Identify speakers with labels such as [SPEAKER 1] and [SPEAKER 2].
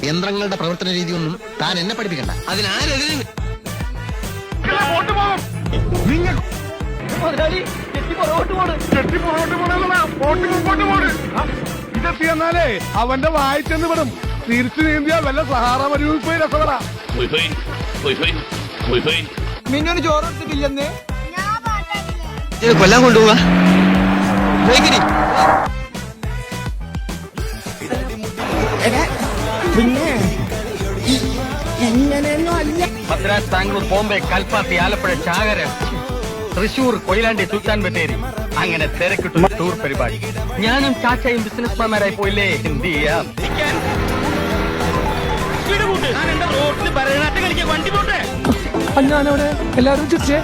[SPEAKER 1] യന്ത്രങ്ങളുടെ പ്രവർത്തന രീതിയൊന്നും താൻ എന്നെ പഠിപ്പിക്കണ്ട. അതിനാരെതിരെ
[SPEAKER 2] ഇതെത്തിയെന്നാലേ അവന്റെ വായിച്ചെന്ന് വിടും. തിരിച്ചു നീന്തിയാൽ വല്ല സഹാറ മരുവിൽ പോയി രസവറ.
[SPEAKER 3] മിന്നൊരു ചോറെടുത്തിട്ടില്ലെന്ന്
[SPEAKER 1] കൊല്ലാൻ കൊണ്ടുപോവാ.
[SPEAKER 3] പിന്നെ ഇങ്ങനെയൊന്നും അല്ല.
[SPEAKER 4] മദ്രാസ്, ബാംഗ്ലൂർ, ബോംബെ, കൽപ്പാത്തി, ആലപ്പുഴ, ചാകര, തൃശൂർ, കൊയിലാണ്ടി, സുൽത്താൻ ബത്തേരി, അങ്ങനെ തിരക്കിട്ടുള്ള ടൂർ പരിപാടി. ഞാനും ചാച്ചയും ബിസിനസ്മാൻമാരായി പോയില്ലേ. എന്ത് ചെയ്യാം?
[SPEAKER 3] ഞാനവിടെ എല്ലാവരും ചിരിച്ചേ.